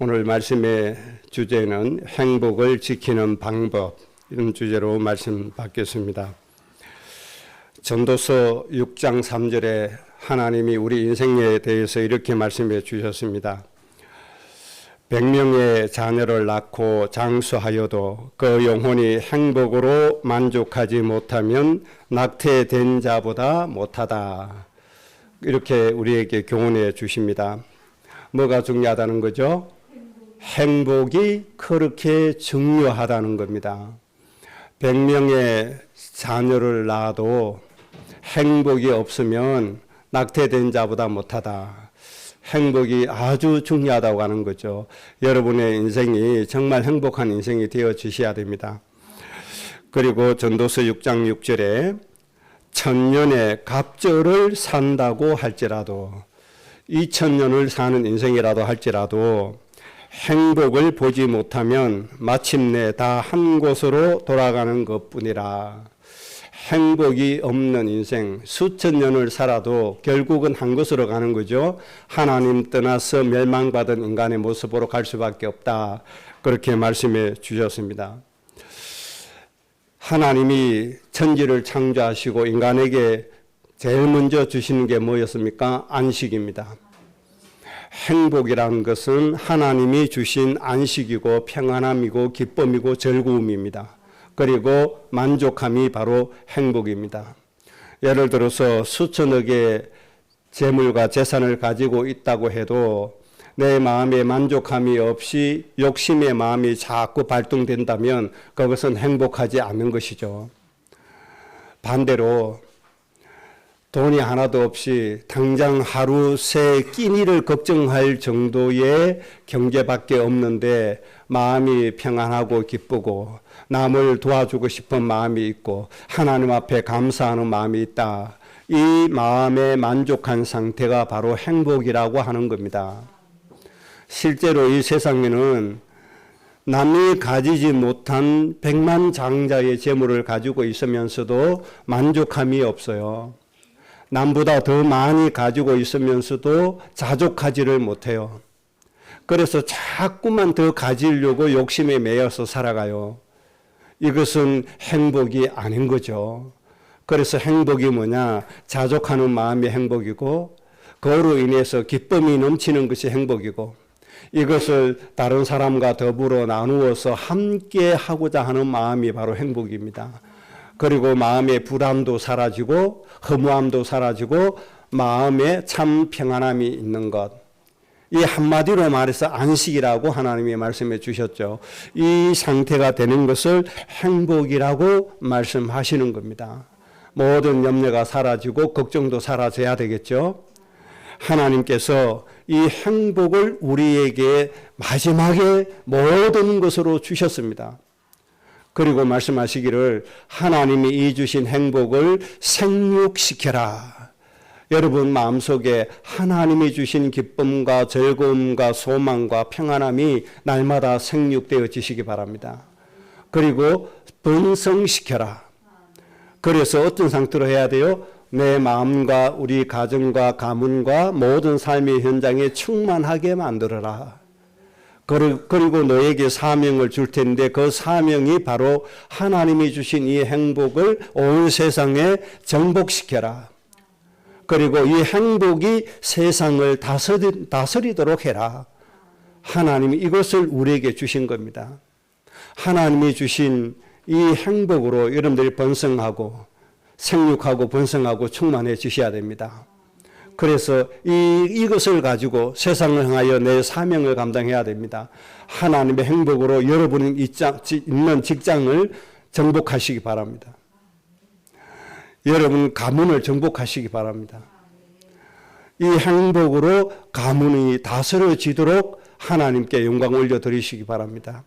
오늘 말씀의 주제는 행복을 지키는 방법, 이런 주제로 말씀 받겠습니다. 전도서 6장 3절에 하나님이 우리 인생에 대해서 이렇게 말씀해 주셨습니다. 100명의 자녀를 낳고 장수하여도 그 영혼이 행복으로 만족하지 못하면 낙태된 자보다 못하다. 이렇게 우리에게 교훈해 주십니다. 뭐가 중요하다는 거죠? 행복이 그렇게 중요하다는 겁니다. 100명의 자녀를 낳아도 행복이 없으면 낙태된 자보다 못하다. 행복이 아주 중요하다고 하는 거죠. 여러분의 인생이 정말 행복한 인생이 되어지셔야 됩니다. 그리고 전도서 6장 6절에 천년의 갑절을 산다고 할지라도 2000년을 사는 인생이라도 할지라도 행복을 보지 못하면 마침내 다 한 곳으로 돌아가는 것뿐이라. 행복이 없는 인생, 수천 년을 살아도 결국은 한 곳으로 가는 거죠. 하나님 떠나서 멸망받은 인간의 모습으로 갈 수밖에 없다. 그렇게 말씀해 주셨습니다. 하나님이 천지를 창조하시고 인간에게 제일 먼저 주시는 게 뭐였습니까? 안식입니다. 행복이라는 것은 하나님이 주신 안식이고 평안함이고 기쁨이고 즐거움입니다. 그리고 만족함이 바로 행복입니다. 예를 들어서 수천억의 재물과 재산을 가지고 있다고 해도 내 마음에 만족함이 없이 욕심의 마음이 자꾸 발동된다면 그것은 행복하지 않는 것이죠. 반대로 돈이 하나도 없이 당장 하루 새 끼니를 걱정할 정도의 경제밖에 없는데 마음이 평안하고 기쁘고 남을 도와주고 싶은 마음이 있고 하나님 앞에 감사하는 마음이 있다. 이 마음에 만족한 상태가 바로 행복이라고 하는 겁니다. 실제로 이 세상에는 남이 가지지 못한 백만장자의 재물을 가지고 있으면서도 만족함이 없어요. 남보다 더 많이 가지고 있으면서도 자족하지를 못해요. 그래서 자꾸만 더 가지려고 욕심에 매여서 살아가요. 이것은 행복이 아닌 거죠. 그래서 행복이 뭐냐? 자족하는 마음이 행복이고 그로 인해서 기쁨이 넘치는 것이 행복이고 이것을 다른 사람과 더불어 나누어서 함께 하고자 하는 마음이 바로 행복입니다. 그리고 마음의 불안도 사라지고 허무함도 사라지고 마음에 참 평안함이 있는 것. 이 한마디로 말해서 안식이라고 하나님이 말씀해 주셨죠. 이 상태가 되는 것을 행복이라고 말씀하시는 겁니다. 모든 염려가 사라지고 걱정도 사라져야 되겠죠. 하나님께서 이 행복을 우리에게 마지막에 모든 것으로 주셨습니다. 그리고 말씀하시기를 하나님이 이 주신 행복을 생육시켜라. 여러분 마음속에 하나님이 주신 기쁨과 즐거움과 소망과 평안함이 날마다 생육되어지시기 바랍니다. 그리고 번성시켜라. 그래서 어떤 상태로 해야 돼요? 내 마음과 우리 가정과 가문과 모든 삶의 현장에 충만하게 만들어라. 그리고 너에게 사명을 줄 텐데 그 사명이 바로 하나님이 주신 이 행복을 온 세상에 정복시켜라. 그리고 이 행복이 세상을 다스리도록 해라. 하나님이 이것을 우리에게 주신 겁니다. 하나님이 주신 이 행복으로 여러분들이 번성하고 생육하고 번성하고 충만해지셔야 됩니다. 그래서 이것을 가지고 세상을 향하여 내 사명을 감당해야 됩니다. 하나님의 행복으로 여러분이 있는 직장을 정복하시기 바랍니다. 여러분 가문을 정복하시기 바랍니다. 이 행복으로 가문이 다스려지도록 하나님께 영광 올려드리시기 바랍니다.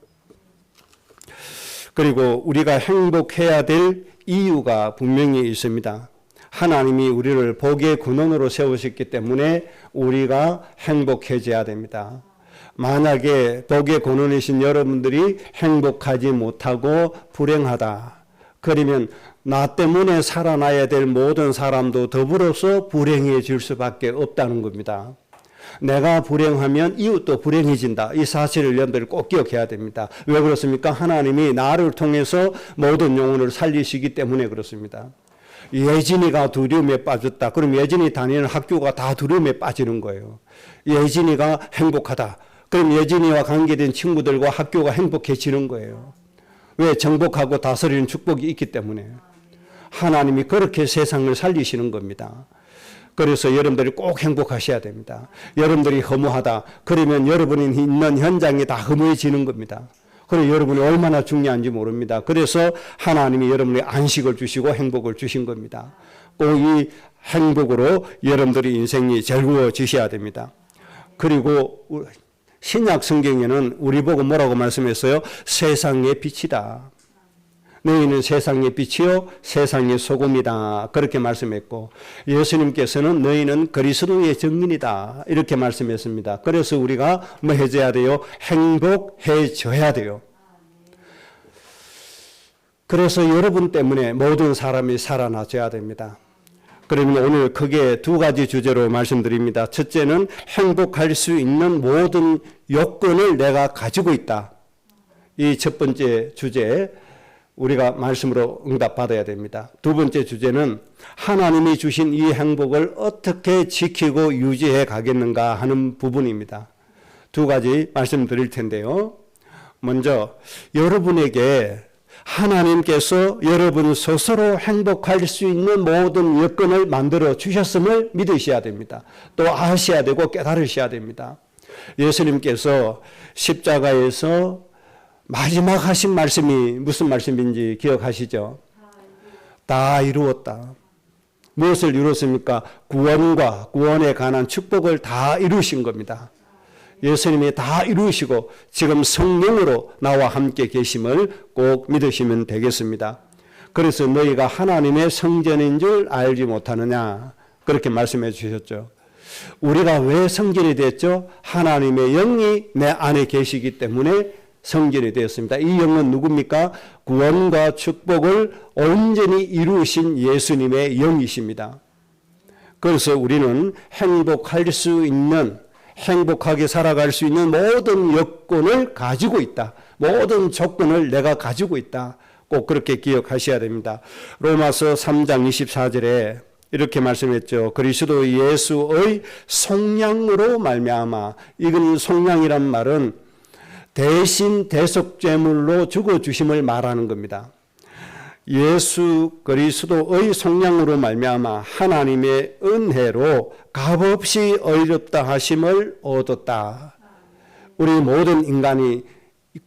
그리고 우리가 행복해야 될 이유가 분명히 있습니다. 하나님이 우리를 복의 근원으로 세우셨기 때문에 우리가 행복해져야 됩니다. 만약에 복의 근원이신 여러분들이 행복하지 못하고 불행하다. 그러면 나 때문에 살아나야 될 모든 사람도 더불어서 불행해질 수밖에 없다는 겁니다. 내가 불행하면 이웃도 불행해진다. 이 사실을 여러분들이 꼭 기억해야 됩니다. 왜 그렇습니까? 하나님이 나를 통해서 모든 영혼을 살리시기 때문에 그렇습니다. 예진이가 두려움에 빠졌다. 그럼 예진이 다니는 학교가 다 두려움에 빠지는 거예요. 예진이가 행복하다. 그럼 예진이와 관계된 친구들과 학교가 행복해지는 거예요. 왜? 정복하고 다스리는 축복이 있기 때문에. 하나님이 그렇게 세상을 살리시는 겁니다. 그래서 여러분들이 꼭 행복하셔야 됩니다. 여러분들이 허무하다. 그러면 여러분이 있는 현장이 다 허무해지는 겁니다. 그리고 여러분이 얼마나 중요한지 모릅니다. 그래서 하나님이 여러분에게 안식을 주시고 행복을 주신 겁니다. 꼭 이 행복으로 여러분들의 인생이 즐거워지셔야 됩니다. 그리고 신약 성경에는 우리 보고 뭐라고 말씀했어요? 세상의 빛이다. 너희는 세상의 빛이요 세상의 소금이다. 그렇게 말씀했고 예수님께서는 너희는 그리스도의 증인이다. 이렇게 말씀했습니다. 그래서 우리가 뭐 해줘야 돼요? 행복해져야 돼요. 그래서 여러분 때문에 모든 사람이 살아나줘야 됩니다. 그러면 오늘 크게 두 가지 주제로 말씀드립니다. 첫째는 행복할 수 있는 모든 요건을 내가 가지고 있다. 이 첫 번째 주제 우리가 말씀으로 응답받아야 됩니다. 두 번째 주제는 하나님이 주신 이 행복을 어떻게 지키고 유지해 가겠는가 하는 부분입니다. 두 가지 말씀드릴 텐데요. 먼저 여러분에게 하나님께서 여러분 스스로 행복할 수 있는 모든 여건을 만들어 주셨음을 믿으셔야 됩니다. 또 아셔야 되고 깨달으셔야 됩니다. 예수님께서 십자가에서 마지막 하신 말씀이 무슨 말씀인지 기억하시죠? 다 이루었다. 무엇을 이루었습니까? 구원과 구원에 관한 축복을 다 이루신 겁니다. 예수님이 다 이루시고 지금 성령으로 나와 함께 계심을 꼭 믿으시면 되겠습니다. 그래서 너희가 하나님의 성전인 줄 알지 못하느냐 그렇게 말씀해 주셨죠. 우리가 왜 성전이 됐죠? 하나님의 영이 내 안에 계시기 때문에 성전이 되었습니다. 이 영은 누굽니까? 구원과 축복을 온전히 이루신 예수님의 영이십니다. 그래서 우리는 행복할 수 있는 행복하게 살아갈 수 있는 모든 여건을 가지고 있다. 모든 조건을 내가 가지고 있다. 꼭 그렇게 기억하셔야 됩니다. 로마서 3장 24절에 이렇게 말씀했죠. 그리스도 예수의 속량으로 말미암아. 이건 속량이란 말은 대신 대속제물로 죽어주심을 말하는 겁니다. 예수 그리스도의 속량으로 말미암아 하나님의 은혜로 값없이 의롭다 하심을 얻었다. 우리 모든 인간이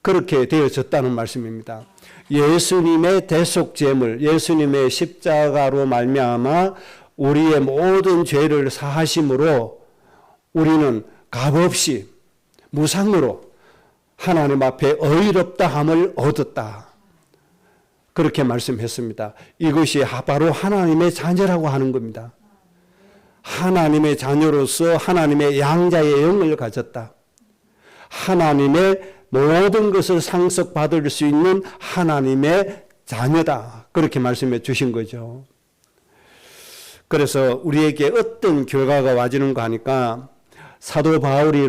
그렇게 되어졌다는 말씀입니다. 예수님의 대속제물, 예수님의 십자가로 말미암아 우리의 모든 죄를 사하심으로 우리는 값없이 무상으로 하나님 앞에 의롭다 함을 얻었다. 그렇게 말씀했습니다. 이것이 바로 하나님의 자녀라고 하는 겁니다. 하나님의 자녀로서 하나님의 양자의 영을 가졌다. 하나님의 모든 것을 상속받을 수 있는 하나님의 자녀다. 그렇게 말씀해 주신 거죠. 그래서 우리에게 어떤 결과가 와지는가 하니까 사도 바울이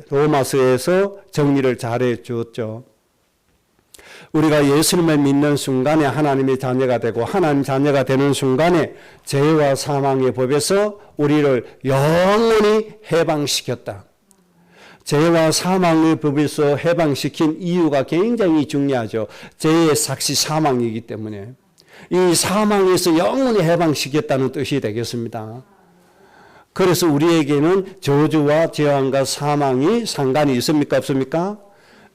로마서에서 정리를 잘해 주었죠. 우리가 예수님을 믿는 순간에 하나님의 자녀가 되고 하나님 자녀가 되는 순간에 죄와 사망의 법에서 우리를 영원히 해방시켰다. 죄와 사망의 법에서 해방시킨 이유가 굉장히 중요하죠. 죄의 삭시 사망이기 때문에 이 사망에서 영원히 해방시켰다는 뜻이 되겠습니다. 그래서 우리에게는 저주와 재앙과 사망이 상관이 있습니까? 없습니까?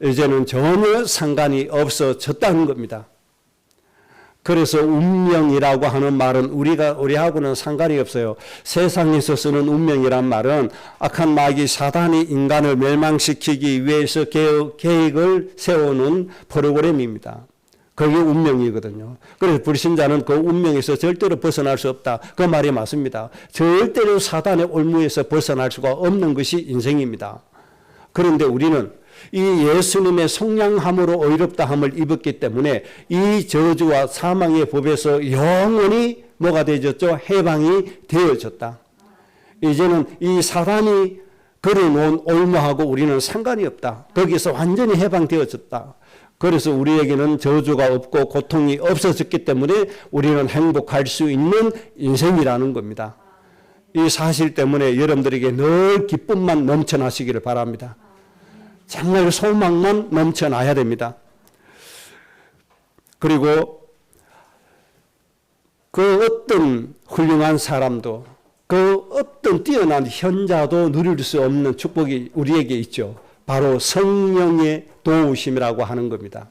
이제는 전혀 상관이 없어졌다는 겁니다. 그래서 운명이라고 하는 말은 우리하고는 상관이 없어요. 세상에서 쓰는 운명이란 말은 악한 마귀 사단이 인간을 멸망시키기 위해서 계획을 세우는 프로그램입니다. 그게 운명이거든요. 그래서 불신자는 그 운명에서 절대로 벗어날 수 없다. 그 말이 맞습니다. 절대로 사단의 올무에서 벗어날 수가 없는 것이 인생입니다. 그런데 우리는 이 예수님의 속량함으로 의롭다함을 입었기 때문에 이 저주와 사망의 법에서 영원히 뭐가 되어졌죠? 해방이 되어졌다. 이제는 이 사단이 걸어놓은 올무하고 우리는 상관이 없다. 거기서 완전히 해방되어졌다. 그래서 우리에게는 저주가 없고 고통이 없어졌기 때문에 우리는 행복할 수 있는 인생이라는 겁니다. 이 사실 때문에 여러분들에게 늘 기쁨만 넘쳐나시기를 바랍니다. 정말 소망만 넘쳐나야 됩니다. 그리고 그 어떤 훌륭한 사람도 그 어떤 뛰어난 현자도 누릴 수 없는 축복이 우리에게 있죠. 바로 성령의 도우심이라고 하는 겁니다.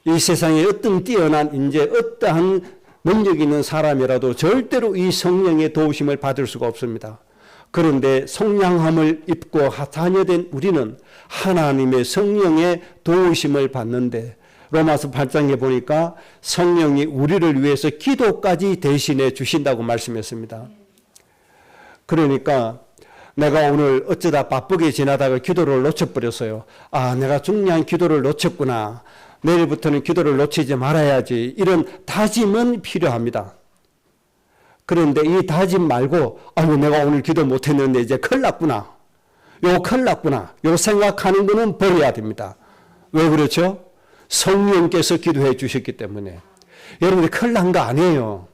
이 세상에 어떤 뛰어난 인재, 어떠한 능력 있는 사람이라도 절대로 이 성령의 도우심을 받을 수가 없습니다. 그런데 성량함을 입고 자녀된 우리는 하나님의 성령의 도우심을 받는데 로마서 8장에 보니까 성령이 우리를 위해서 기도까지 대신해 주신다고 말씀했습니다. 그러니까 내가 오늘 어쩌다 바쁘게 지나다가 기도를 놓쳐버렸어요. 아, 내가 중요한 기도를 놓쳤구나. 내일부터는 기도를 놓치지 말아야지. 이런 다짐은 필요합니다. 그런데 이 다짐 말고 아이고 내가 오늘 기도 못했는데 이제 큰일 났구나. 큰일 났구나. 요 생각하는 거는 버려야 됩니다. 왜 그렇죠? 성령께서 기도해 주셨기 때문에. 여러분들 큰일 난 거 아니에요.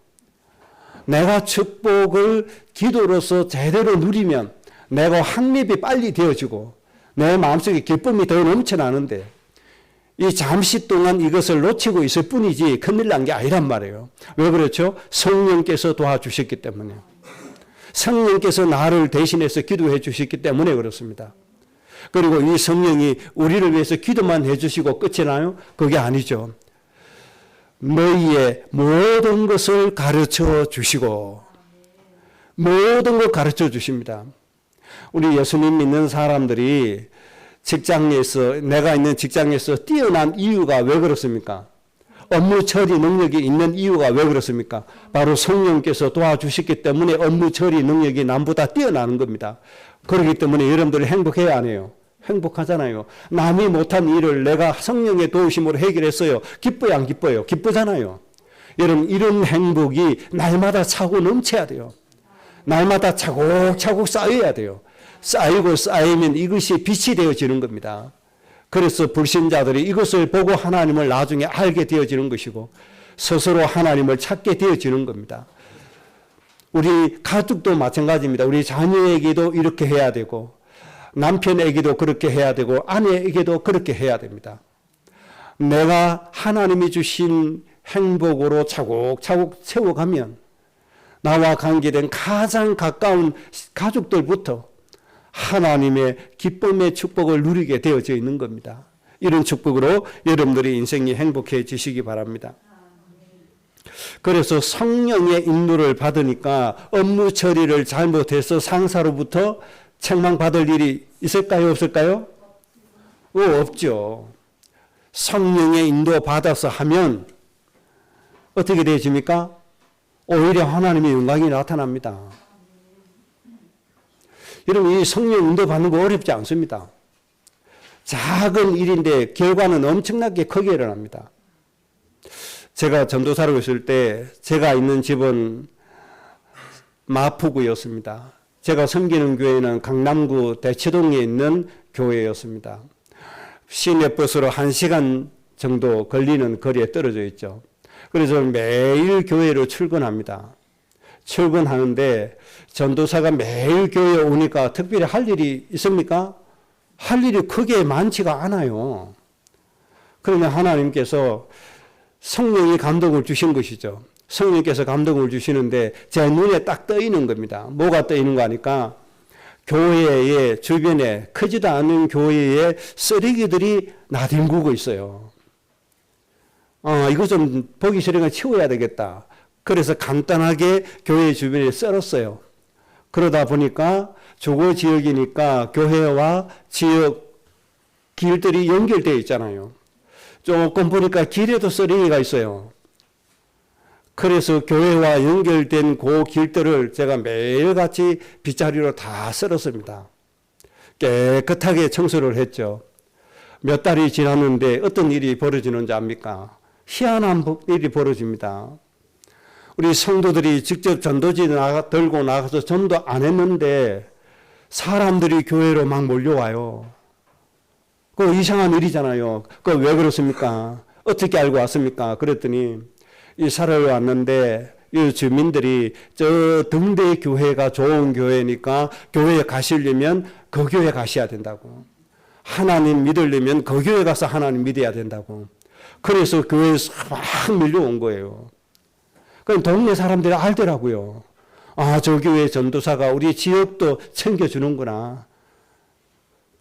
내가 축복을 기도로서 제대로 누리면 내가 확립이 빨리 되어지고 내 마음속에 기쁨이 더 넘쳐나는데 이 잠시 동안 이것을 놓치고 있을 뿐이지 큰일 난 게 아니란 말이에요. 왜 그렇죠? 성령께서 도와주셨기 때문에. 성령께서 나를 대신해서 기도해 주셨기 때문에 그렇습니다. 그리고 이 성령이 우리를 위해서 기도만 해주시고 끝이 나요? 그게 아니죠. 너희의 모든 것을 가르쳐 주시고 모든 걸 가르쳐 주십니다. 우리 예수님 믿는 사람들이 직장에서 내가 있는 직장에서 뛰어난 이유가 왜 그렇습니까? 업무 처리 능력이 있는 이유가 왜 그렇습니까? 바로 성령께서 도와주셨기 때문에 업무 처리 능력이 남보다 뛰어나는 겁니다. 그렇기 때문에 여러분들이 행복해야 하네요. 행복하잖아요. 남이 못한 일을 내가 성령의 도우심으로 해결했어요. 기뻐요, 안 기뻐요? 기쁘잖아요. 여러분 이런 행복이 날마다 차고 넘쳐야 돼요. 날마다 차곡차곡 쌓여야 돼요. 쌓이고 쌓이면 이것이 빛이 되어지는 겁니다. 그래서 불신자들이 이것을 보고 하나님을 나중에 알게 되어지는 것이고 스스로 하나님을 찾게 되어지는 겁니다. 우리 가족도 마찬가지입니다. 우리 자녀에게도 이렇게 해야 되고 남편에게도 그렇게 해야 되고 아내에게도 그렇게 해야 됩니다. 내가 하나님이 주신 행복으로 차곡차곡 세워가면 나와 관계된 가장 가까운 가족들부터 하나님의 기쁨의 축복을 누리게 되어져 있는 겁니다. 이런 축복으로 여러분들의 인생이 행복해지시기 바랍니다. 그래서 성령의 인도를 받으니까 업무 처리를 잘못해서 상사로부터 책망받을 일이 있을까요? 없을까요? 없죠. 성령의 인도 받아서 하면 어떻게 되십니까? 오히려 하나님의 영광이 나타납니다. 여러분 이 성령 인도 받는 거 어렵지 않습니다. 작은 일인데 결과는 엄청나게 크게 일어납니다. 제가 전도사로 있을 때 제가 있는 집은 마포구였습니다. 제가 섬기는 교회는 강남구 대치동에 있는 교회였습니다. 시내버스로 1시간 정도 걸리는 거리에 떨어져 있죠. 그래서 매일 교회로 출근합니다. 출근하는데 전도사가 매일 교회에 오니까 특별히 할 일이 있습니까? 할 일이 크게 많지가 않아요. 그러면 하나님께서 성령이 감동을 주신 것이죠. 성령께서 감동을 주시는데 제 눈에 딱 떠있는 겁니다. 뭐가 떠있는 거 하니까 교회의 주변에 크지도 않은 교회에 쓰레기들이 나뒹구고 있어요. 이거 좀 보기 싫으니까 치워야 되겠다. 그래서 간단하게 교회 주변에 썰었어요. 그러다 보니까 주거 지역이니까 교회와 지역 길들이 연결되어 있잖아요. 조금 보니까 길에도 쓰레기가 있어요. 그래서 교회와 연결된 그 길들을 제가 매일같이 빗자루로 다 썰었습니다. 깨끗하게 청소를 했죠. 몇 달이 지났는데 어떤 일이 벌어지는지 압니까? 희한한 일이 벌어집니다. 우리 성도들이 직접 전도지 들고 나가서 전도 안 했는데 사람들이 교회로 막 몰려와요. 그 이상한 일이잖아요. 그 왜 그렇습니까? 어떻게 알고 왔습니까? 그랬더니 이 살아러 왔는데 이 주민들이 저 등대 교회가 좋은 교회니까 교회에 가시려면 그 교회 가셔야 된다고. 하나님 믿으려면 그 교회 가서 하나님 믿어야 된다고. 그래서 교회에서 막 밀려온 거예요. 그럼 동네 사람들이 알더라고요. 아, 저 교회 전도사가 우리 지역도 챙겨주는구나.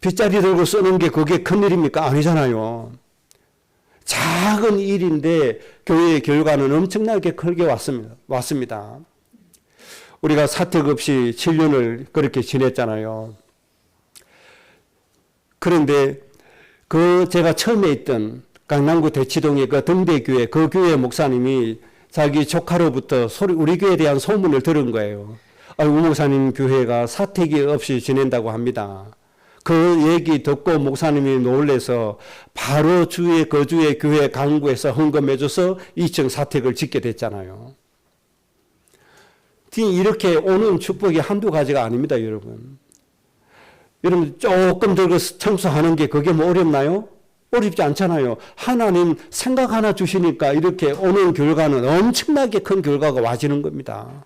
빗자리 들고 쓰는 게 그게 큰일입니까? 아니잖아요. 작은 일인데 교회의 결과는 엄청나게 크게 왔습니다. 우리가 사택 없이 7년을 그렇게 지냈잖아요. 그런데 제가 처음에 있던 강남구 대치동의 그 등대교회, 그 교회 목사님이 자기 조카로부터 우리 교회에 대한 소문을 들은 거예요. 우 목사님 교회가 사택이 없이 지낸다고 합니다. 그 얘기 듣고 목사님이 놀래서 바로 그 주의 교회 강구에서 헌금해줘서 2층 사택을 짓게 됐잖아요. 이렇게 오는 축복이 한두 가지가 아닙니다, 여러분. 여러분 조금 더 청소하는 게 그게 뭐 어렵나요? 어렵지 않잖아요. 하나님 생각 하나 주시니까 이렇게 오는 결과는 엄청나게 큰 결과가 와지는 겁니다.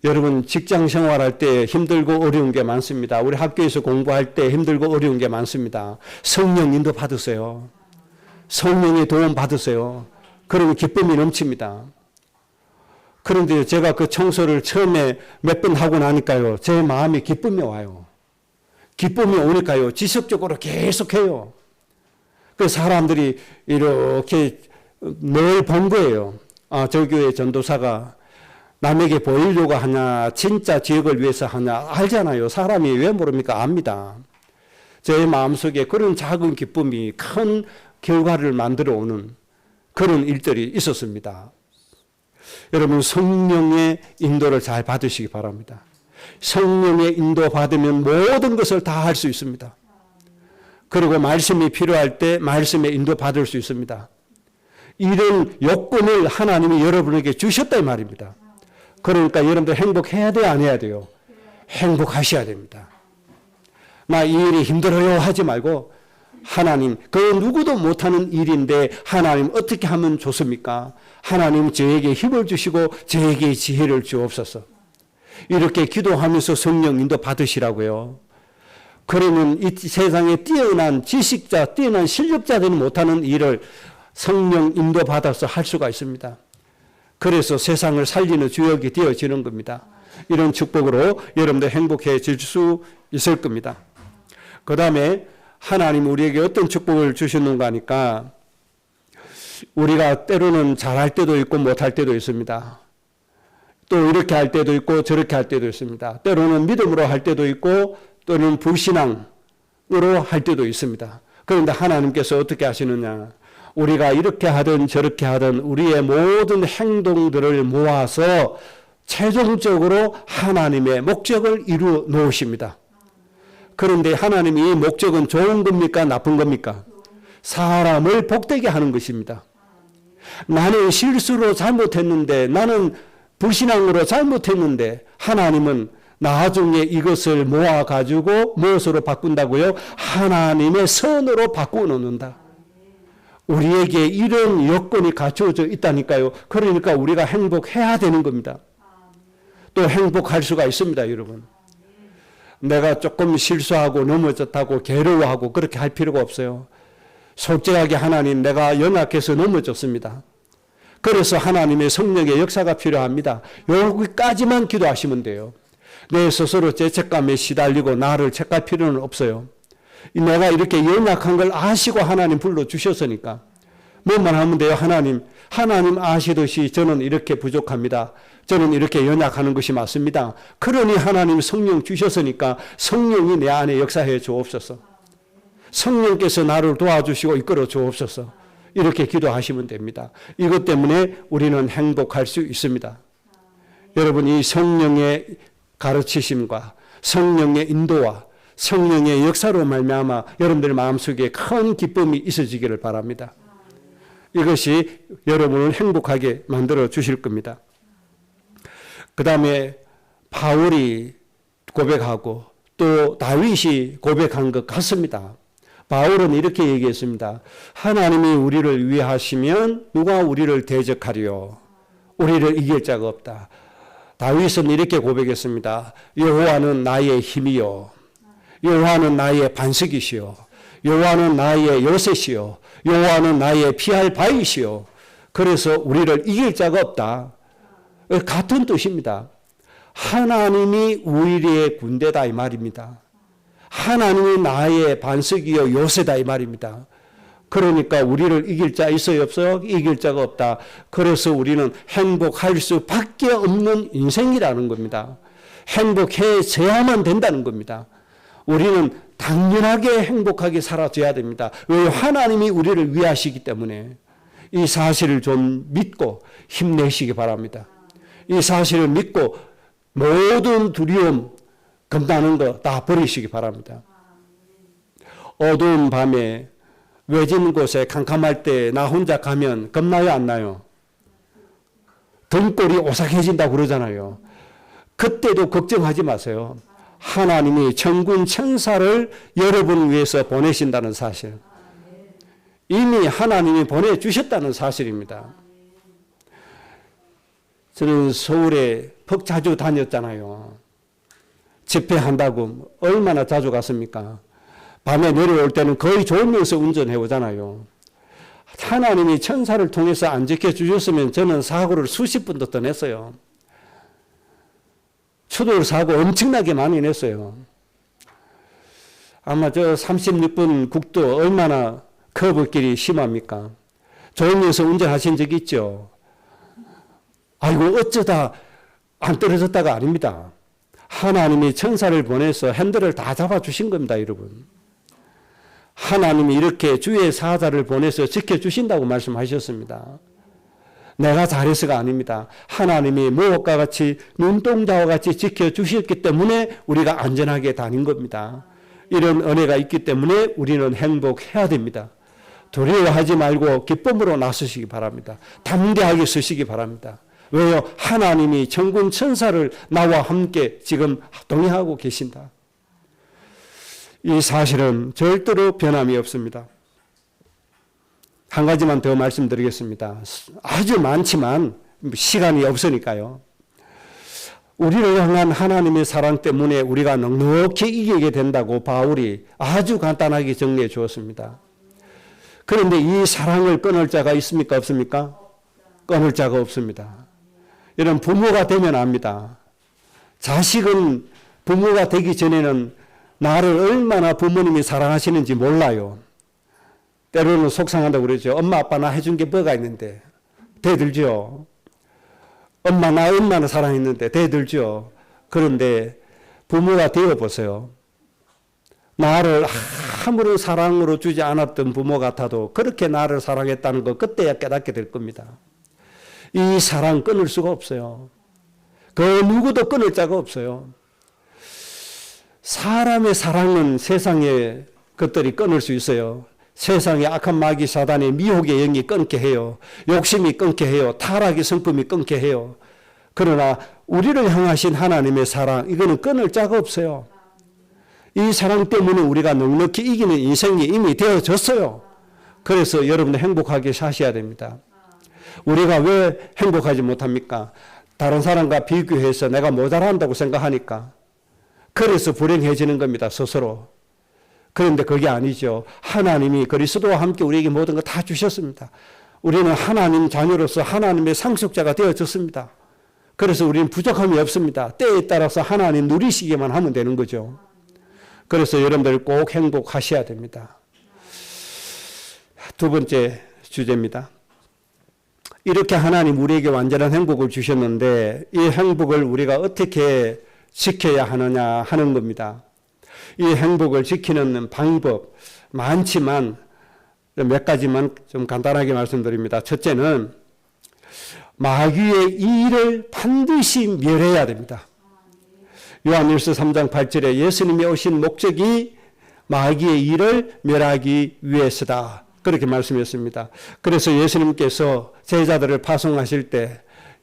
여러분 직장 생활할 때 힘들고 어려운 게 많습니다. 우리 학교에서 공부할 때 힘들고 어려운 게 많습니다. 성령 인도 받으세요. 성령의 도움 받으세요. 그러면 기쁨이 넘칩니다. 그런데 제가 그 청소를 처음에 몇 번 하고 나니까요, 제 마음에 기쁨이 와요. 기쁨이 오니까요, 지속적으로 계속해요. 그래서 사람들이 이렇게 늘 본 거예요. 아, 저 교회 전도사가 남에게 보이려고 하냐, 진짜 지역을 위해서 하냐, 알잖아요. 사람이 왜 모릅니까? 압니다. 제 마음속에 그런 작은 기쁨이 큰 결과를 만들어 오는 그런 일들이 있었습니다. 여러분 성령의 인도를 잘 받으시기 바랍니다. 성령의 인도 받으면 모든 것을 다 할 수 있습니다. 그리고 말씀이 필요할 때 말씀의 인도 받을 수 있습니다. 이런 요건을 하나님이 여러분에게 주셨다 이 말입니다. 그러니까 여러분들 행복해야 돼요, 안 해야 돼요? 행복하셔야 됩니다. 나 이 일이 힘들어요 하지 말고 하나님, 그 누구도 못하는 일인데 하나님 어떻게 하면 좋습니까? 하나님 저에게 힘을 주시고 저에게 지혜를 주옵소서. 이렇게 기도하면서 성령 인도 받으시라고요. 그러면 이 세상에 뛰어난 지식자, 뛰어난 실력자들이 못하는 일을 성령 인도 받아서 할 수가 있습니다. 그래서 세상을 살리는 주역이 되어지는 겁니다. 이런 축복으로 여러분들 행복해질 수 있을 겁니다. 그 다음에 하나님 우리에게 어떤 축복을 주셨는가 하니까 우리가 때로는 잘할 때도 있고 못할 때도 있습니다. 또 이렇게 할 때도 있고 저렇게 할 때도 있습니다. 때로는 믿음으로 할 때도 있고 또는 불신앙으로 할 때도 있습니다. 그런데 하나님께서 어떻게 하시느냐, 우리가 이렇게 하든 저렇게 하든 우리의 모든 행동들을 모아서 최종적으로 하나님의 목적을 이루어 놓으십니다. 그런데 하나님이 이 목적은 좋은 겁니까? 나쁜 겁니까? 사람을 복되게 하는 것입니다. 나는 실수로 잘못했는데, 나는 불신앙으로 잘못했는데 하나님은 나중에 이것을 모아가지고 무엇으로 바꾼다고요? 하나님의 선으로 바꾸어 놓는다. 우리에게 이런 여건이 갖춰져 있다니까요. 그러니까 우리가 행복해야 되는 겁니다. 또 행복할 수가 있습니다, 여러분. 내가 조금 실수하고 넘어졌다고 괴로워하고 그렇게 할 필요가 없어요. 솔직하게 하나님, 내가 연약해서 넘어졌습니다. 그래서 하나님의 성령의 역사가 필요합니다. 여기까지만 기도하시면 돼요. 내 스스로 죄책감에 시달리고 나를 책할 필요는 없어요. 내가 이렇게 연약한 걸 아시고 하나님 불러주셨으니까 뭐만 하면 돼요. 하나님 아시듯이 저는 이렇게 부족합니다. 저는 이렇게 연약하는 것이 맞습니다. 그러니 하나님 성령 주셨으니까 성령이 내 안에 역사해 주옵소서. 성령께서 나를 도와주시고 이끌어 주옵소서. 이렇게 기도하시면 됩니다. 이것 때문에 우리는 행복할 수 있습니다. 여러분, 이 성령의 가르치심과 성령의 인도와 성령의 역사로 말미암아 여러분들 마음속에 큰 기쁨이 있어지기를 바랍니다. 이것이 여러분을 행복하게 만들어 주실 겁니다. 그 다음에 바울이 고백하고 또 다윗이 고백한 것 같습니다. 바울은 이렇게 얘기했습니다. 하나님이 우리를 위하시면 누가 우리를 대적하리요? 우리를 이길 자가 없다. 다윗은 이렇게 고백했습니다. 여호와는 나의 힘이요. 여호와는 나의 반석이시요. 여호와는 나의 요새시요. 여호와는 나의 피할 바위시요. 그래서 우리를 이길 자가 없다. 같은 뜻입니다. 하나님이 우리의 군대다 이 말입니다. 하나님이 나의 반석이요 요새다 이 말입니다. 그러니까 우리를 이길 자 있어요 없어요? 이길 자가 없다. 그래서 우리는 행복할 수밖에 없는 인생이라는 겁니다. 행복해져야만 된다는 겁니다. 우리는 당연하게 행복하게 살아줘야 됩니다. 왜? 하나님이 우리를 위하시기 때문에. 이 사실을 좀 믿고 힘내시기 바랍니다. 이 사실을 믿고 모든 두려움, 겁나는 거 다 버리시기 바랍니다. 어두운 밤에 외진 곳에 캄캄할 때 나 혼자 가면 겁나요 안 나요? 등골이 오싹해진다고 그러잖아요. 그때도 걱정하지 마세요. 하나님이 천군 천사를 여러분 위해서 보내신다는 사실. 이미 하나님이 보내주셨다는 사실입니다. 저는 서울에 자주 다녔잖아요. 집회한다고 얼마나 자주 갔습니까? 밤에 내려올 때는 거의 졸면서 운전해 오잖아요. 하나님이 천사를 통해서 안 지켜주셨으면 저는 사고를 수십 번도 더 냈어요. 추돌 사고 엄청나게 많이 냈어요. 아마 저 36번 국도 얼마나 커브길이 심합니까? 졸면서 운전하신 적 있죠? 아이고 어쩌다 안 떨어졌다가 아닙니다. 하나님이 천사를 보내서 핸들을 다 잡아주신 겁니다, 여러분. 하나님이 이렇게 주의 사자를 보내서 지켜주신다고 말씀하셨습니다. 내가 잘해서가 아닙니다. 하나님이 무엇과 같이 눈동자와 같이 지켜주셨기 때문에 우리가 안전하게 다닌 겁니다. 이런 은혜가 있기 때문에 우리는 행복해야 됩니다. 두려워하지 말고 기쁨으로 나서시기 바랍니다. 담대하게 서시기 바랍니다. 왜요? 하나님이 천군 천사를 나와 함께 지금 동행하고 계신다. 이 사실은 절대로 변함이 없습니다. 한 가지만 더 말씀드리겠습니다. 아주 많지만 시간이 없으니까요. 우리를 향한 하나님의 사랑 때문에 우리가 넉넉히 이기게 된다고 바울이 아주 간단하게 정리해 주었습니다. 그런데 이 사랑을 끊을 자가 있습니까? 없습니까? 끊을 자가 없습니다. 이런 부모가 되면 압니다. 자식은 부모가 되기 전에는 나를 얼마나 부모님이 사랑하시는지 몰라요. 때로는 속상하다고 그러죠. 엄마 아빠 나 해준 게 뭐가 있는데. 대들죠. 엄마 나 얼마나 사랑했는데 대들죠. 그런데 부모가 되어보세요. 나를 아무런 사랑으로 주지 않았던 부모 같아도 그렇게 나를 사랑했다는 거 그때야 깨닫게 될 겁니다. 이 사랑 끊을 수가 없어요. 그 누구도 끊을 자가 없어요. 사람의 사랑은 세상의 것들이 끊을 수 있어요. 세상의 악한 마귀 사단의 미혹의 영이 끊게 해요. 욕심이 끊게 해요. 타락의 성품이 끊게 해요. 그러나 우리를 향하신 하나님의 사랑, 이거는 끊을 자가 없어요. 이 사랑 때문에 우리가 넉넉히 이기는 인생이 이미 되어졌어요. 그래서 여러분들 행복하게 사셔야 됩니다. 우리가 왜 행복하지 못합니까? 다른 사람과 비교해서 내가 모자란다고 생각하니까. 그래서 불행해지는 겁니다, 스스로. 그런데 그게 아니죠. 하나님이 그리스도와 함께 우리에게 모든 걸 다 주셨습니다. 우리는 하나님 자녀로서 하나님의 상속자가 되어졌습니다. 그래서 우리는 부족함이 없습니다. 때에 따라서 하나님 누리시기만 하면 되는 거죠. 그래서 여러분들 꼭 행복하셔야 됩니다. 두 번째 주제입니다. 이렇게 하나님 우리에게 완전한 행복을 주셨는데 이 행복을 우리가 어떻게 지켜야 하느냐 하는 겁니다. 이 행복을 지키는 방법 많지만 몇 가지만 좀 간단하게 말씀드립니다. 첫째는 마귀의 일을 반드시 멸해야 됩니다. 요한일서 3장 8절에 예수님이 오신 목적이 마귀의 일을 멸하기 위해서다. 그렇게 말씀했습니다. 그래서 예수님께서 제자들을 파송하실 때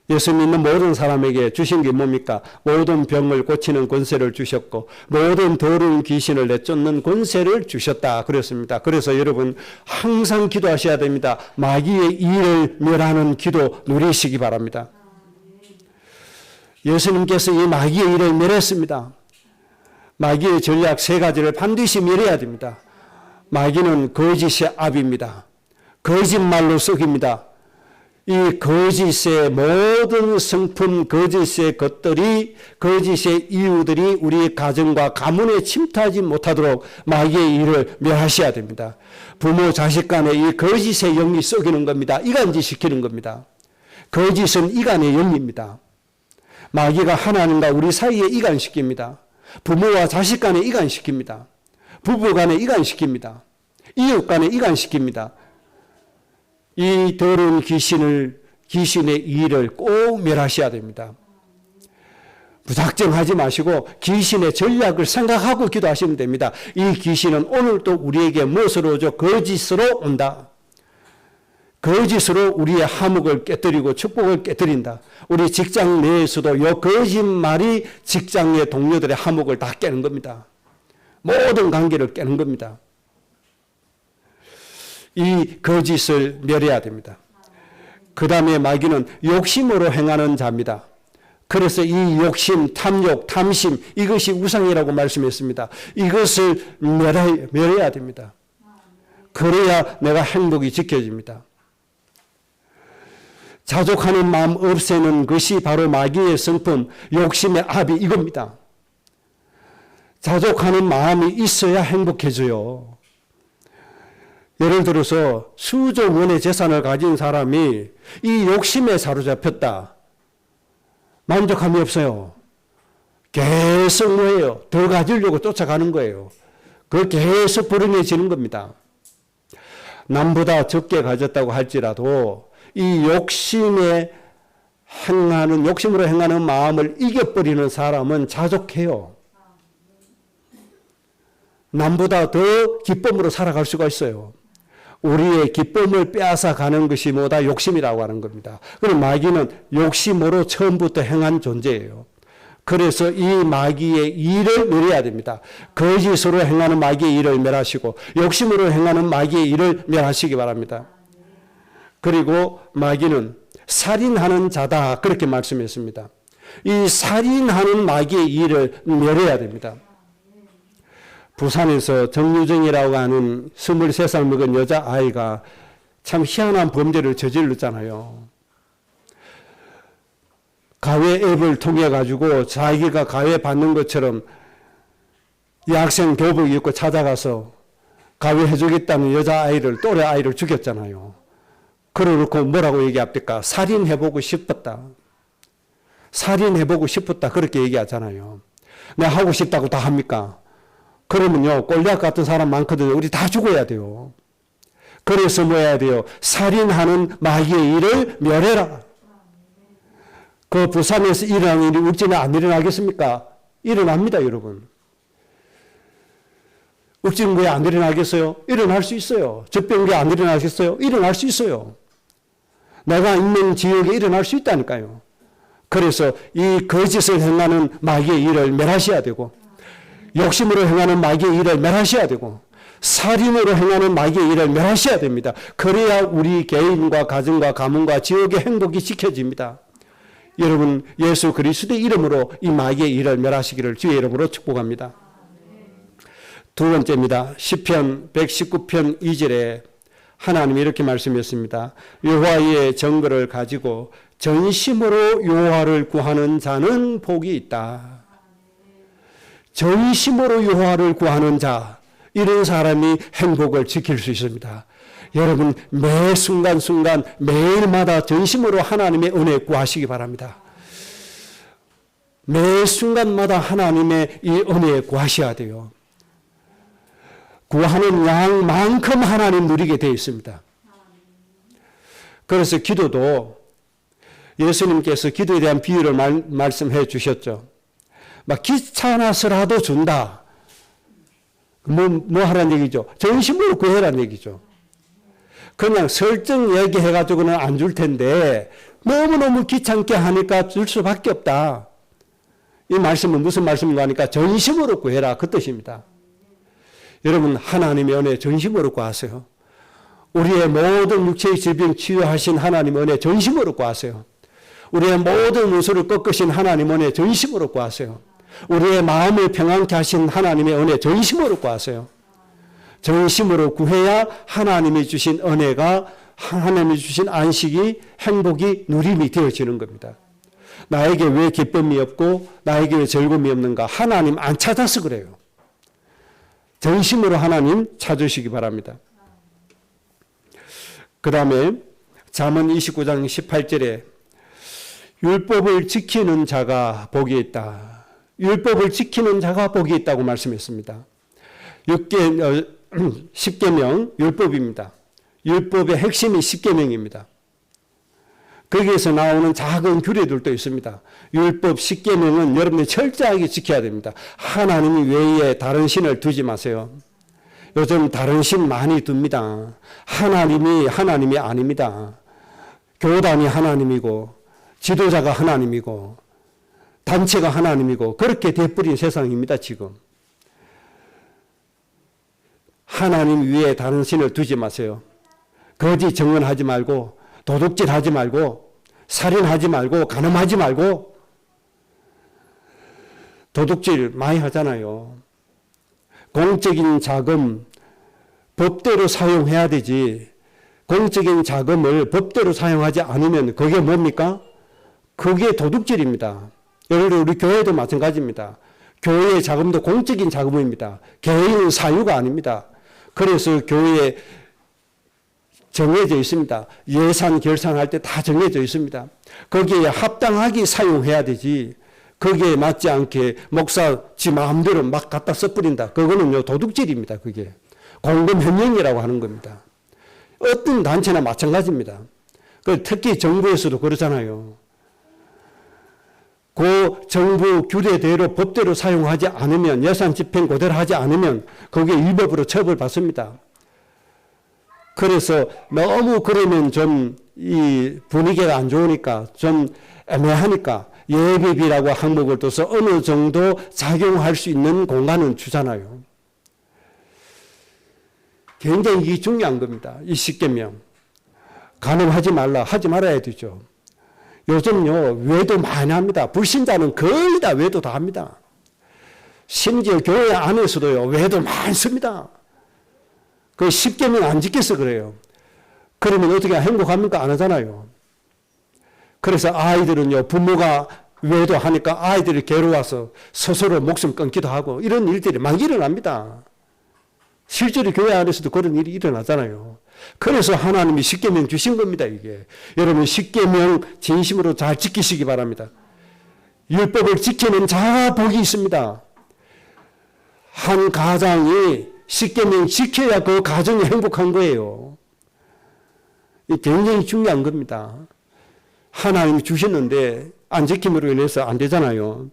예수 믿는 모든 사람에게 주신 게 뭡니까? 모든 병을 고치는 권세를 주셨고 모든 더러운 귀신을 내쫓는 권세를 주셨다 그랬습니다. 그래서 여러분 항상 기도하셔야 됩니다. 마귀의 일을 멸하는 기도 누리시기 바랍니다. 예수님께서 이 마귀의 일을 멸했습니다. 마귀의 전략 세 가지를 반드시 멸해야 됩니다. 마귀는 거짓의 압입니다. 거짓말로 속입니다. 이 거짓의 모든 성품, 거짓의 것들이, 거짓의 이유들이 우리 가정과 가문에 침투하지 못하도록 마귀의 일을 멸하셔야 됩니다. 부모, 자식 간에 이 거짓의 영이 썩이는 겁니다. 이간질시키는 겁니다. 거짓은 이간의 영입니다. 마귀가 하나님과 우리 사이에 이간시킵니다. 부모와 자식 간에 이간시킵니다. 부부 간에 이간시킵니다. 이웃 간에 이간시킵니다. 이 더러운 귀신의 일을 꼭 멸하셔야 됩니다. 무작정 하지 마시고 귀신의 전략을 생각하고 기도하시면 됩니다. 이 귀신은 오늘도 우리에게 무엇으로 오죠? 거짓으로 온다. 거짓으로 우리의 화목을 깨뜨리고 축복을 깨뜨린다. 우리 직장 내에서도 이 거짓말이 직장의 동료들의 화목을 다 깨는 겁니다. 모든 관계를 깨는 겁니다. 이 거짓을 멸해야 됩니다. 그 다음에 마귀는 욕심으로 행하는 자입니다. 그래서 이 욕심, 탐욕, 탐심 이것이 우상이라고 말씀했습니다. 이것을 멸해야 됩니다. 그래야 내가 행복이 지켜집니다. 자족하는 마음 없애는 것이 바로 마귀의 성품, 욕심의 압이 이겁니다. 자족하는 마음이 있어야 행복해져요. 예를 들어서 수조 원의 재산을 가진 사람이 이 욕심에 사로잡혔다. 만족함이 없어요. 계속 뭐예요? 더 가지려고 쫓아가는 거예요. 그 계속 불행해지는 겁니다. 남보다 적게 가졌다고 할지라도 이 욕심으로 행하는 마음을 이겨버리는 사람은 자족해요. 남보다 더 기쁨으로 살아갈 수가 있어요. 우리의 기쁨을 빼앗아 가는 것이 뭐다? 욕심이라고 하는 겁니다. 그럼 마귀는 욕심으로 처음부터 행한 존재예요. 그래서 이 마귀의 일을 멸해야 됩니다. 거짓으로 행하는 마귀의 일을 멸하시고 욕심으로 행하는 마귀의 일을 멸하시기 바랍니다. 그리고 마귀는 살인하는 자다 그렇게 말씀했습니다. 이 살인하는 마귀의 일을 멸해야 됩니다. 부산에서 정유정이라고 하는 23살 먹은 여자아이가 참 희한한 범죄를 저질렀잖아요. 가외 앱을 통해 가지고 자기가 가외 받는 것처럼 여학생 교복 입고 찾아가서 가외 해주겠다는 여자아이를, 또래 아이를 죽였잖아요. 그러놓고 뭐라고 얘기합니까? 살인해보고 싶었다. 살인해보고 싶었다. 그렇게 얘기하잖아요. 내가 하고 싶다고 다 합니까? 그러면요, 꼴약 같은 사람 많거든요. 우리 다 죽어야 돼요. 그래서 뭐 해야 돼요? 살인하는 마귀의 일을 멸해라. 그 부산에서 일어나는 일이 울진에 안 일어나겠습니까? 일어납니다, 여러분. 울진은 왜 안 일어나겠어요? 일어날 수 있어요. 적병 왜 안 일어나겠어요? 일어날 수 있어요. 내가 있는 지역에 일어날 수 있다니까요. 그래서 이 거짓을 행하는 마귀의 일을 멸하셔야 되고, 욕심으로 행하는 마귀의 일을 멸하셔야 되고, 살인으로 행하는 마귀의 일을 멸하셔야 됩니다. 그래야 우리 개인과 가정과 가문과 지역의 행복이 지켜집니다. 여러분, 예수 그리스도의 이름으로 이 마귀의 일을 멸하시기를 주의 이름으로 축복합니다. 두 번째입니다. 시편 119편 2절에 하나님이 이렇게 말씀했습니다. 여호와의 정거를 가지고 전심으로 여호와를 구하는 자는 복이 있다. 전심으로 여호와를 구하는 자, 이런 사람이 행복을 지킬 수 있습니다. 여러분, 매 순간순간 매일마다 전심으로 하나님의 은혜 구하시기 바랍니다. 매 순간마다 하나님의 이 은혜 구하셔야 돼요. 구하는 양만큼 하나님 누리게 되어 있습니다. 그래서 기도도 예수님께서 기도에 대한 비유를 말씀해 주셨죠. 막 귀찮아서라도 준다. 뭐 하라는 얘기죠? 전심으로 구해라는 얘기죠. 그냥 설정 얘기해가지고는 안 줄 텐데 너무너무 귀찮게 하니까 줄 수밖에 없다. 이 말씀은 무슨 말씀인가 하니까 전심으로 구해라 그 뜻입니다. 여러분 하나님의 은혜 전심으로 구하세요. 우리의 모든 육체의 질병 치유하신 하나님의 은혜 전심으로 구하세요. 우리의 모든 원수를 꺾으신 하나님의 은혜 전심으로 구하세요. 우리의 마음을 평안케 하신 하나님의 은혜 전심으로 구하세요. 전심으로 구해야 하나님이 주신 은혜가 하나님이 주신 안식이 행복이 누림이 되어지는 겁니다. 나에게 왜 기쁨이 없고 나에게 왜 즐거움이 없는가? 하나님 안 찾아서 그래요. 전심으로 하나님 찾으시기 바랍니다. 그 다음에 잠언 29장 18절에 율법을 지키는 자가 복이 있다. 율법을 지키는 자가 복이 있다고 말씀했습니다. 10계명 율법입니다. 율법의 핵심이 10계명입니다. 거기에서 나오는 작은 규례들도 있습니다. 율법 10계명은 여러분이 철저하게 지켜야 됩니다. 하나님 외에 다른 신을 두지 마세요. 요즘 다른 신 많이 둡니다. 하나님이 아닙니다. 교단이 하나님이고 지도자가 하나님이고 단체가 하나님이고 그렇게 돼버린 세상입니다. 지금. 하나님 위에 다른 신을 두지 마세요. 거짓 증언하지 말고 도둑질하지 말고 살인하지 말고 간음하지 말고 도둑질 많이 하잖아요. 공적인 자금 법대로 사용해야 되지. 공적인 자금을 법대로 사용하지 않으면 그게 뭡니까? 그게 도둑질입니다. 예를 들어 우리 교회도 마찬가지입니다. 교회의 자금도 공적인 자금입니다. 개인 사유가 아닙니다. 그래서 교회에 정해져 있습니다. 예산 결산할 때 다 정해져 있습니다. 거기에 합당하게 사용해야 되지. 거기에 맞지 않게 목사 지 마음대로 막 갖다 써버린다. 그거는요 도둑질입니다. 그게 공금횡령이라고 하는 겁니다. 어떤 단체나 마찬가지입니다. 특히 정부에서도 그러잖아요. 그 정부 규례대로 법대로 사용하지 않으면 예산 집행 그대로 하지 않으면 그게 위법으로 처벌받습니다. 그래서 너무 그러면 좀 이 분위기가 안 좋으니까 좀 애매하니까 예비비라고 항목을 둬서 어느 정도 작용할 수 있는 공간은 주잖아요. 굉장히 이게 중요한 겁니다. 이 10계명. 간음하지 말라 하지 말아야 되죠. 요즘요 외도 많이 합니다. 불신자는 거의 다 외도 다 합니다. 심지어 교회 안에서도요 외도 많습니다. 그 10계명 안 지켜서 그래요. 그러면 어떻게 행복합니까? 안 하잖아요. 그래서 아이들은요 부모가 외도하니까 아이들이 괴로워서 스스로 목숨 끊기도 하고 이런 일들이 막 일어납니다. 실제로 교회 안에서도 그런 일이 일어나잖아요. 그래서 하나님이 10계명 주신 겁니다. 이게 여러분 10계명 진심으로 잘 지키시기 바랍니다. 율법을 지키는 자가 복이 있습니다. 한 가장이 10계명 지켜야 그 가정이 행복한 거예요. 이 굉장히 중요한 겁니다. 하나님이 주셨는데 안 지킴으로 인해서 안 되잖아요.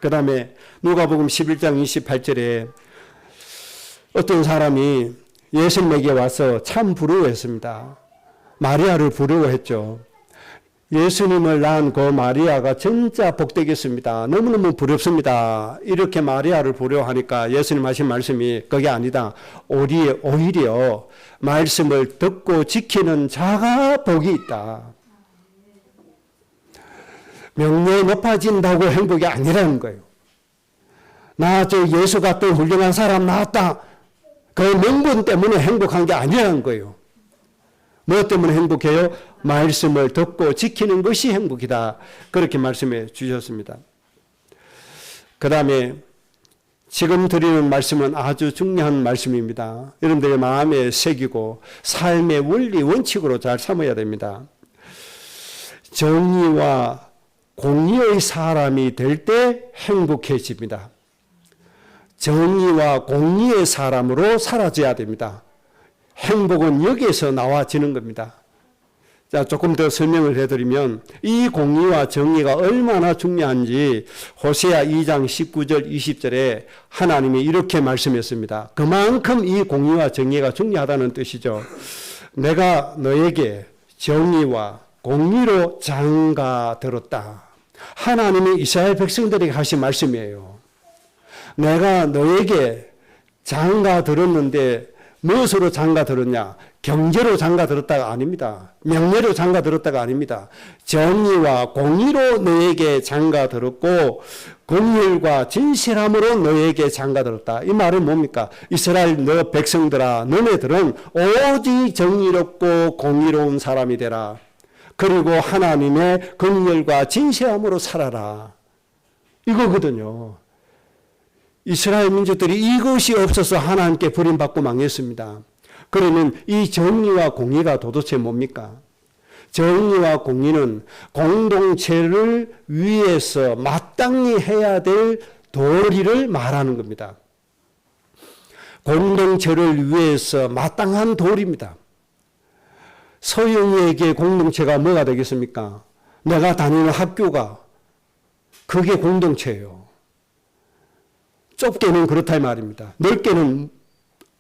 그 다음에 누가복음 11장 28절에 어떤 사람이 예수님에게 와서 참 부러워했습니다. 마리아를 부러워했죠. 예수님을 낳은 그 마리아가 진짜 복되겠습니다. 너무너무 부럽습니다. 이렇게 마리아를 부러워하니까 예수님 하신 말씀이 그게 아니다. 오히려 말씀을 듣고 지키는 자가 복이 있다. 명예에 높아진다고 행복이 아니라는 거예요. 나 저 예수 같은 훌륭한 사람 나왔다. 그 명분 때문에 행복한 게 아니라는 거예요. 뭐 때문에 행복해요? 말씀을 듣고 지키는 것이 행복이다. 그렇게 말씀해 주셨습니다. 그 다음에 지금 드리는 말씀은 아주 중요한 말씀입니다. 여러분들의 마음에 새기고 삶의 원리 원칙으로 잘 삼아야 됩니다. 정의와 공의의 사람이 될 때 행복해집니다. 정의와 공의의 사람으로 사라져야 됩니다. 행복은 여기에서 나와지는 겁니다. 자, 조금 더 설명을 해드리면 이 공의와 정의가 얼마나 중요한지 호세아 2장 19절 20절에 하나님이 이렇게 말씀했습니다. 그만큼 이 공의와 정의가 중요하다는 뜻이죠. 내가 너에게 정의와 공의로 장가 들었다. 하나님이 이스라엘 백성들에게 하신 말씀이에요. 내가 너에게 장가 들었는데 무엇으로 장가 들었냐? 경제로 장가 들었다가 아닙니다. 명예로 장가 들었다가 아닙니다. 정의와 공의로 너에게 장가 들었고 긍휼과 진실함으로 너에게 장가 들었다. 이 말은 뭡니까? 이스라엘 너 백성들아, 너네들은 오직 정의롭고 공의로운 사람이 되라. 그리고 하나님의 긍휼과 진실함으로 살아라. 이거거든요. 이스라엘 민족들이 이것이 없어서 하나님께 버림받고 망했습니다. 그러면 이 정의와 공의가 도대체 뭡니까? 정의와 공의는 공동체를 위해서 마땅히 해야 될 도리를 말하는 겁니다. 공동체를 위해서 마땅한 도리입니다. 서영이에게 공동체가 뭐가 되겠습니까? 내가 다니는 학교가 그게 공동체예요. 좁게는 그렇다 이 말입니다. 넓게는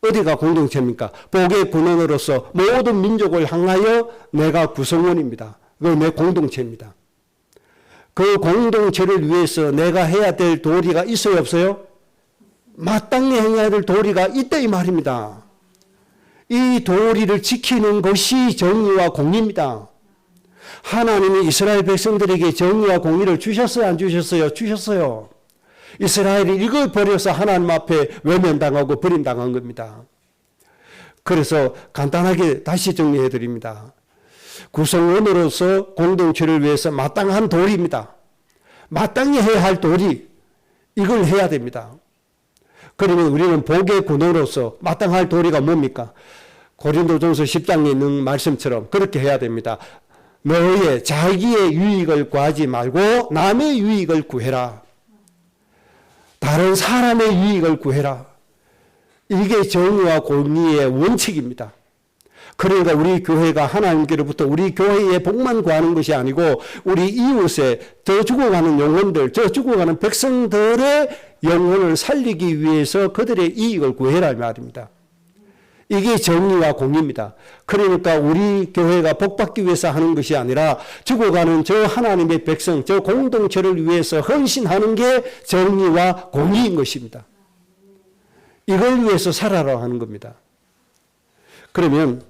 어디가 공동체입니까? 복의 군원으로서 모든 민족을 향하여 내가 구성원입니다. 그건 내 공동체입니다. 그 공동체를 위해서 내가 해야 될 도리가 있어요, 없어요? 마땅히 해야 될 도리가 있다 이 말입니다. 이 도리를 지키는 것이 정의와 공의입니다. 하나님이 이스라엘 백성들에게 정의와 공의를 주셨어요, 안 주셨어요? 주셨어요. 이스라엘이 이걸 버려서 하나님 앞에 외면당하고 버림당한 겁니다. 그래서 간단하게 다시 정리해 드립니다. 구성원으로서 공동체를 위해서 마땅한 도리입니다. 마땅히 해야 할 도리, 이걸 해야 됩니다. 그러면 우리는 복의 군원으로서 마땅할 도리가 뭡니까? 고린도전서 10장에 있는 말씀처럼 그렇게 해야 됩니다. 너의 자기의 유익을 구하지 말고 남의 유익을 구해라. 다른 사람의 유익을 구해라. 이게 정의와 공의의 원칙입니다. 그러니까 우리 교회가 하나님께로부터 우리 교회의 복만 구하는 것이 아니고 우리 이웃에 저 죽어가는 영혼들, 저 죽어가는 백성들의 영혼을 살리기 위해서 그들의 이익을 구해라 이 말입니다. 이게 정의와 공의입니다. 그러니까 우리 교회가 복받기 위해서 하는 것이 아니라 죽어가는 저 하나님의 백성, 저 공동체를 위해서 헌신하는 게 정의와 공의인 것입니다. 이걸 위해서 살아라 하는 겁니다. 그러면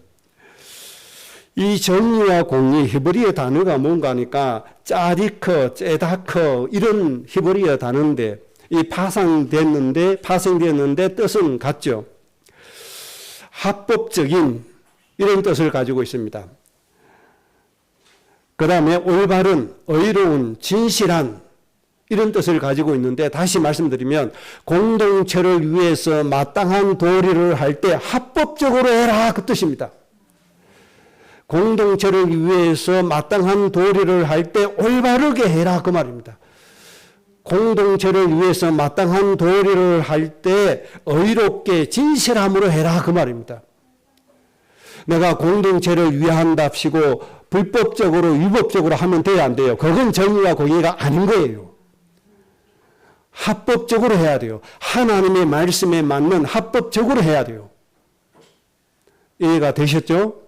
이 정의와 공의, 히브리어 단어가 뭔가 하니까 짜디커, 째다커 이런 히브리어 단어인데 이 파생됐는데 뜻은 같죠. 합법적인 이런 뜻을 가지고 있습니다. 그 다음에 올바른, 의로운, 진실한 이런 뜻을 가지고 있는데 다시 말씀드리면 공동체를 위해서 마땅한 도리를 할 때 합법적으로 해라 그 뜻입니다. 공동체를 위해서 마땅한 도리를 할 때 올바르게 해라 그 말입니다. 공동체를 위해서 마땅한 도리를 할 때 의롭게 진실함으로 해라 그 말입니다. 내가 공동체를 위한답시고 불법적으로 유법적으로 하면 돼야 안 돼요. 그건 정의와 공의가 아닌 거예요. 합법적으로 해야 돼요. 하나님의 말씀에 맞는 합법적으로 해야 돼요. 이해가 되셨죠?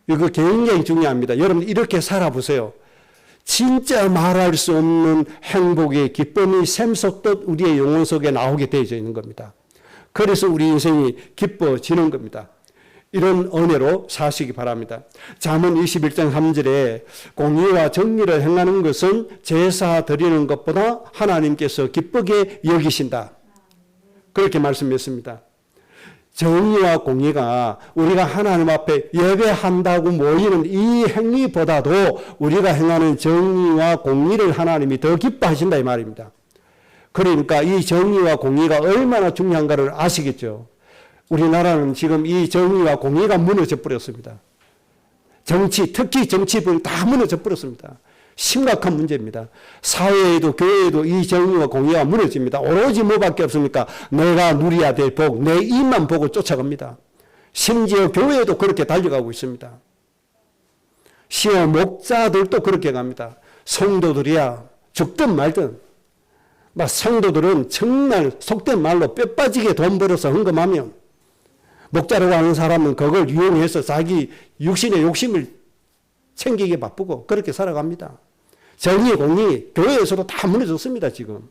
이거 굉장히 중요합니다. 여러분 이렇게 살아보세요. 진짜 말할 수 없는 행복의 기쁨이 샘솟듯 우리의 영혼 속에 나오게 되어져 있는 겁니다. 그래서 우리 인생이 기뻐지는 겁니다. 이런 은혜로 사시기 바랍니다. 잠언 21장 3절에 공의와 정의를 행하는 것은 제사 드리는 것보다 하나님께서 기쁘게 여기신다. 그렇게 말씀했습니다. 정의와 공의가 우리가 하나님 앞에 예배한다고 모이는 이 행위보다도 우리가 행하는 정의와 공의를 하나님이 더 기뻐하신다 이 말입니다. 그러니까 이 정의와 공의가 얼마나 중요한가를 아시겠죠. 우리나라는 지금 이 정의와 공의가 무너져 버렸습니다. 정치, 특히 정치부는 다 무너져 버렸습니다. 심각한 문제입니다. 사회에도 교회에도 이 정의와 공의가 무너집니다. 오로지 뭐밖에 없습니까? 내가 누려야 될 복, 내 입만 보고 쫓아갑니다. 심지어 교회에도 그렇게 달려가고 있습니다. 시험 목자들도 그렇게 갑니다. 성도들이야 죽든 말든 막 성도들은 정말 속된 말로 뼈 빠지게 돈 벌어서 헌금하면 목자라고 하는 사람은 그걸 이용해서 자기 육신의 욕심을 챙기기 바쁘고 그렇게 살아갑니다. 정의, 공의, 교회에서도 다 무너졌습니다, 지금.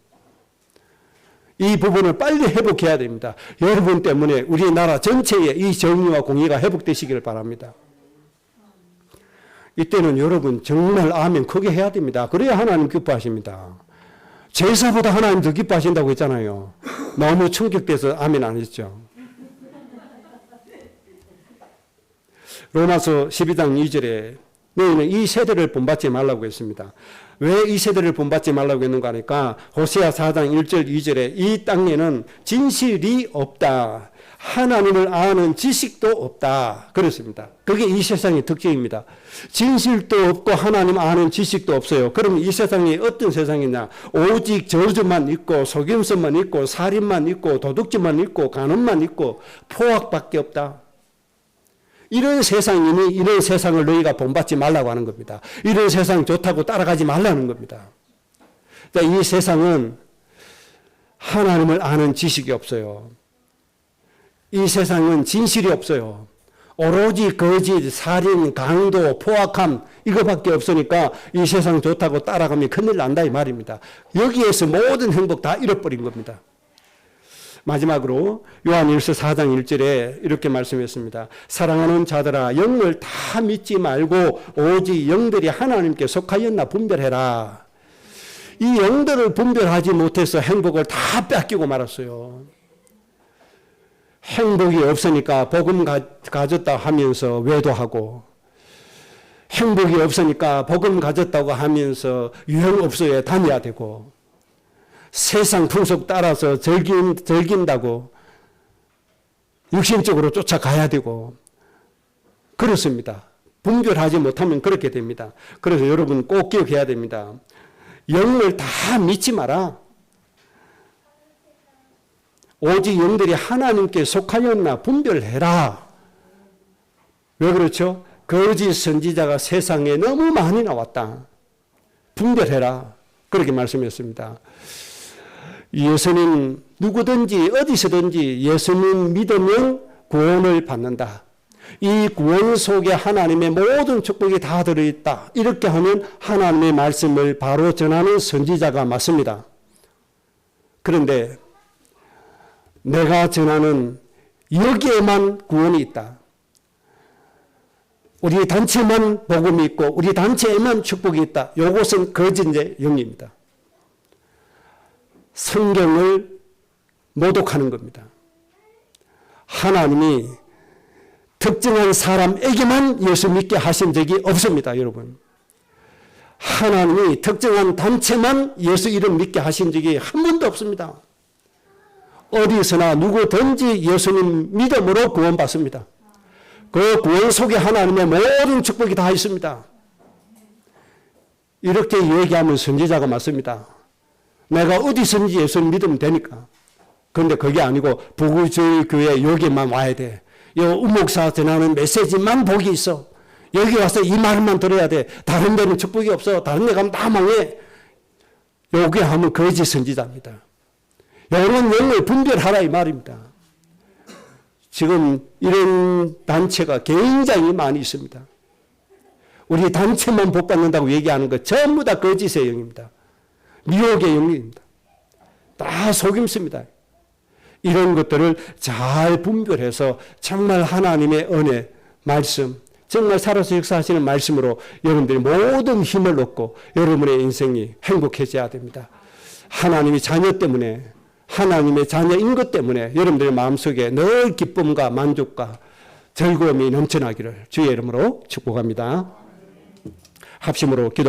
이 부분을 빨리 회복해야 됩니다. 여러분 때문에 우리나라 전체에 이 정의와 공의가 회복되시기를 바랍니다. 이때는 여러분 정말 아멘 크게 해야 됩니다. 그래야 하나님 기뻐하십니다. 제사보다 하나님 더 기뻐하신다고 했잖아요. 너무 충격돼서 아멘 안 했죠. 로마서 12장 2절에 너희는 이 세대를 본받지 말라고 했습니다. 왜 이 세대를 본받지 말라고 했는가 하니까 호세아 4장 1절 2절에 이 땅에는 진실이 없다. 하나님을 아는 지식도 없다. 그렇습니다. 그게 이 세상의 특징입니다. 진실도 없고 하나님 아는 지식도 없어요. 그럼 이 세상이 어떤 세상이냐? 오직 저주만 있고 속임수만 있고 살인만 있고 도둑질만 있고 간음만 있고 포악밖에 없다. 이런 세상이니 이런 세상을 너희가 본받지 말라고 하는 겁니다. 이런 세상 좋다고 따라가지 말라는 겁니다. 이 세상은 하나님을 아는 지식이 없어요. 이 세상은 진실이 없어요. 오로지 거짓, 살인, 강도, 포악함 이거밖에 없으니까 이 세상 좋다고 따라가면 큰일 난다 이 말입니다. 여기에서 모든 행복 다 잃어버린 겁니다. 마지막으로 요한일서 4장 1절에 이렇게 말씀했습니다. 사랑하는 자들아 영을 다 믿지 말고 오직 영들이 하나님께 속하였나 분별해라. 이 영들을 분별하지 못해서 행복을 다 뺏기고 말았어요. 행복이 없으니까 복음 가졌다 하면서 외도하고 행복이 없으니까 복음 가졌다고 하면서 유행업소에 다녀야 되고 세상 풍속 따라서 즐긴다고 육신적으로 쫓아가야 되고 그렇습니다. 분별하지 못하면 그렇게 됩니다. 그래서 여러분 꼭 기억해야 됩니다. 영을 다 믿지 마라. 오직 영들이 하나님께 속하였나 분별해라. 왜 그렇죠? 거짓 선지자가 세상에 너무 많이 나왔다. 분별해라. 그렇게 말씀했습니다. 예수님 누구든지 어디서든지 예수님 믿으면 구원을 받는다. 이 구원 속에 하나님의 모든 축복이 다 들어있다. 이렇게 하면 하나님의 말씀을 바로 전하는 선지자가 맞습니다. 그런데 내가 전하는 여기에만 구원이 있다. 우리 단체만 복음이 있고 우리 단체에만 축복이 있다. 이것은 거짓 영입니다. 성경을 모독하는 겁니다. 하나님이 특정한 사람에게만 예수 믿게 하신 적이 없습니다, 여러분. 하나님이 특정한 단체만 예수 이름 믿게 하신 적이 한 번도 없습니다. 어디서나 누구든지 예수님 믿음으로 구원받습니다. 그 구원 속에 하나님의 모든 축복이 다 있습니다. 이렇게 얘기하면 선지자가 맞습니다. 내가 어디선지 예수님 믿으면 되니까. 그런데 그게 아니고 부구주의 교회 여기만 와야 돼. 이 우목사 전하는 메시지만 복이 있어. 여기 와서 이 말만 들어야 돼. 다른 데는 축복이 없어. 다른 데 가면 다 망해. 여기 하면 거짓 선지자입니다. 이런 영을 분별하라 이 말입니다. 지금 이런 단체가 굉장히 많이 있습니다. 우리 단체만 복받는다고 얘기하는 것 전부 다 거짓의 영입니다. 미혹의 영입니다. 다 속임수입니다. 이런 것들을 잘 분별해서 정말 하나님의 은혜, 말씀, 정말 살아서 역사하시는 말씀으로 여러분들이 모든 힘을 얻고 여러분의 인생이 행복해져야 됩니다. 하나님이 자녀 때문에 하나님의 자녀인 것 때문에 여러분들의 마음속에 늘 기쁨과 만족과 즐거움이 넘쳐나기를 주의 이름으로 축복합니다. 합심으로 기도